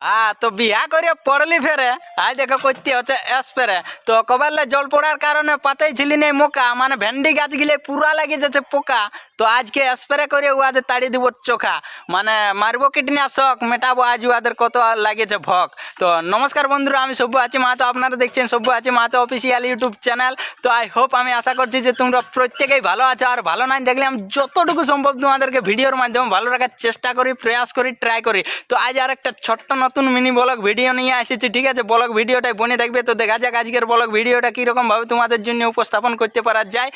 হ্যাঁ, তো বিয়া করে পড়লি ফেরে আজ দেখো করতে হচ্ছে স্প্রে। তো কবারলে জল পড়ার কারণে পাতাই ছিলি নেই মোকা, মানে ভেন্ডি গাছ গিলে পুরা লেগে যাচ্ছে পোকা। তো আজকে স্প্রে করে উহাদের তাড়ি দিব চোখা, মানে মারবো কীটনাশক, মেটাবো আজ উহাদের কত লাগেছে ভক। তো নমস্কার বন্ধুরা, আমি সব্য আছি মাহাতো, আপনারা দেখছেন সব্য আছি মাহাতো অফিসিয়াল ইউটিউব চ্যানেল। তো আই হোপ, আমি আশা করছি যে তোমরা প্রত্যেকেই ভালো আছো, আর ভালো নাই দেখলে আমি যতটুকু সম্ভব তোমাদেরকে ভিডিওর মাধ্যমে ভালো রাখার চেষ্টা করি, প্রয়াস করি, ট্রাই করি। তো আজ আর একটা ছোট্ট নতুন মিনি ব্লগ ভিডিও নিয়ে এসেছি, ঠিক আছে? ব্লগ ভিডিওটাই বনে থাকবে। তো দেখা যাক আজকের ব্লগ ভিডিওটা কীরকমভাবে তোমাদের জন্য উপস্থাপন করতে পারা যায়।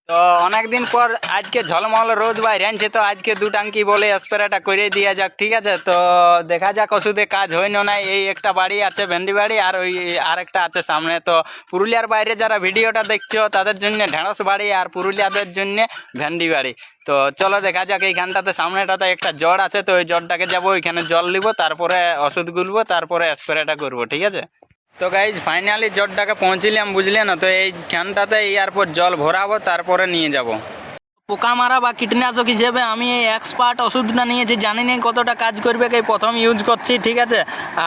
তো অনেকদিন পর আজকে ঝলমল রোদ বাইরে আনছে, তো আজকে দু টাঙ্কি বলে স্প্রেটা করে দিয়ে যাক, ঠিক আছে? তো দেখা যাক ওষুধে কাজ হয় না। এই একটা বাড়ি আছে ভেন্ডি বাড়ি, আর ওই আরেকটা আছে সামনে। তো পুরুলিয়ার বাইরে যারা ভিডিওটা দেখছো তাদের জন্য ঢেঁড়স বাড়ি, আর পুরুলিয়াদের জন্য ভেন্ডি বাড়ি। তো চলো দেখা যাক। এইখানটাতে সামনেটাতে একটা জড় আছে, তো ওই জড়টাকে যাবো, ওইখানে জল নিব, তারপরে ওষুধ গুলবো, তারপরে স্প্রেটা করবো, ঠিক আছে? তো গাইজ ফাইনালি জলটাকে পৌঁছিলাম, বুঝলে না? তো এইখানটাতে এরপর জল ভরাবো, তারপরে নিয়ে যাব পোকা মারা বা কীটনাশক হিসেবে আমি এই এক্সপার্ট ওষুধটা নিয়েছি, জানি না কতটা কাজ করবে, এই প্রথম ইউজ করছি, ঠিক আছে?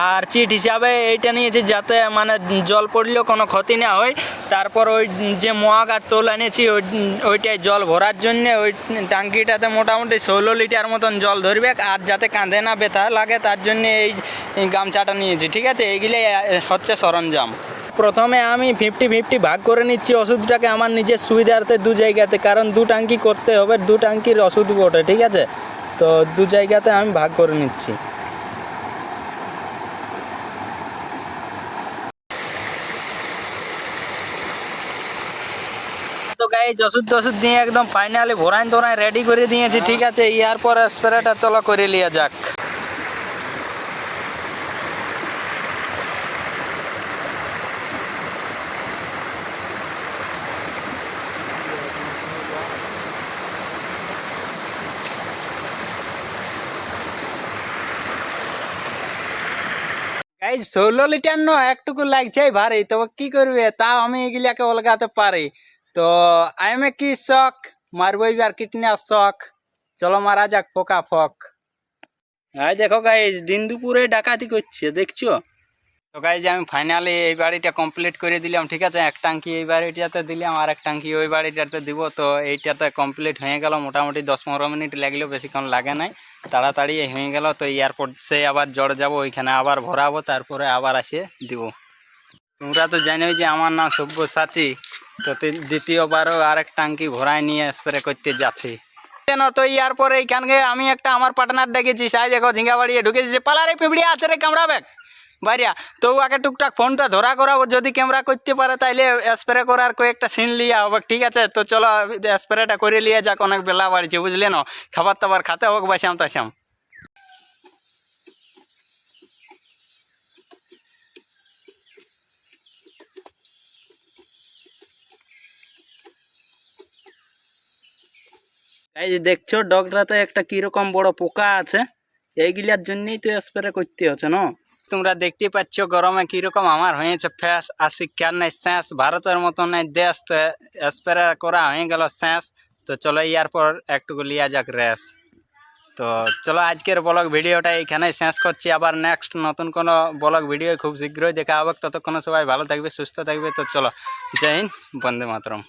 আর চিট হিসাবে এইটা নিয়েছি যাতে মানে জল পড়লেও কোনো ক্ষতি না হয়। তারপর ওই যে মগ আর টোল এনেছি ওইটাই জল ভরার জন্য, ওই ট্যাঙ্কিটাতে মোটামুটি 16 লিটার মতন জল ধরবে, আর যাতে কাঁধে না ব্যথা লাগে তার জন্য এই গামছাটা নিয়েছি, ঠিক আছে? এইগুলোই হচ্ছে সরঞ্জাম। প্রথমে আমি 50-50 ভাগ করে নিচ্ছি ওষুধটাকে আমার নিজের সুবিধার্থে দু জায়গাতে, কারণ দু ট্যাঙ্কি করতে হবে, দু ট্যাঙ্কির ওষুধ বটে, ঠিক আছে? তো দু জায়গাতে আমি ভাগ করে নিচ্ছি। তো গাইজ ওষুধ দিয়ে একদম ফাইনালি ভরাইন রেডি করে দিয়েছি, ঠিক আছে? ইয়ার পর স্প্রেটা চলো করে লিয়া যাক। গাইজ 16 লিটার ন একটুকু লাগছে ভারী, তো কি করবে? তাও আমি এগুলাকে অলগাতে পারি। তো আইএম এ কৃষক, মারবো এবার কীটনাশক, চলো মারা যাক পোকা ফক। হ্যাঁ দেখো গাইজ দিন দুপুরে ডাকাতি করছে, দেখছো? তো গাইজ আমি ফাইনালি এই বাড়িটা কমপ্লিট করে দিলাম, ঠিক আছে? এক টাঙ্কি এই বাড়িটাতে দিলাম, আর এক টাঙ্কি ওই বাড়িটাতে দিব। তো এইটাতে কমপ্লিট হয়ে গেল, মোটামুটি 10-15 মিনিট লাগলেও বেশিক্ষণ লাগে নাই, তাড়াতাড়ি হয়ে গেল। তো এয়ারপোর্ট সে আবার জড় যাব, ওইখানে আবার ভরাবো, তারপরে আবার আসে দিব। তোমরা তো জানোই যে আমার নাম সব্যসাচী। তো দ্বিতীয়বারও আরেক টাঙ্কি ভরায় নিয়ে স্প্রে করতে যাচ্ছি। তো ইয়ার পরে এইখানকে আমি একটা আমার পার্টনার ডেকেছি, সাই দেখো ঝিঙ্গা বাড়িয়ে ঢুকেছি, যে পালারে পিঁপড়িয়া আছে রে কামড়াবে বাইরিয়া। তো ওকে টুকটাক ফোনটা ধরা করাবো, যদি ক্যামেরা করতে পারে তাইলে স্প্রে করার কয়েকটা সিন লিয়া হবে, ঠিক আছে? তো চলো স্প্রেটা করে লিয়ে যাক, অনেক বেলা বাড়ছে, বুঝলে না? খাবার টাবার খাতে হোক বাসাম তাসাম। এই যে দেখছো ডগটাতে একটা কিরকম বড় পোকা আছে, এইগুলার জন্যই তো স্প্রে করতে হচ্ছে না। তোমরা দেখতে পাচ্ছ গরমে কিরকম আমার হয়েছে ফ্যাস, আসি কেন নাই শেষ, ভারতের মতন নাই দেশ, তো স্প্রে করা হয়ে গেল শেষ। তো চলো ইয়ার পর একটুকু লিয়া যাক রেস। তো চলো আজকের ব্লগ ভিডিওটা এইখানেই শেষ করছি, আবার নেক্সট নতুন কোনো ব্লগ ভিডিও খুব শীঘ্রই দেখা হবে। ততক্ষণ সবাই ভালো থাকবে, সুস্থ থাকবে। তো চলো, জয় হিন্দ, বন্দে মাতরম।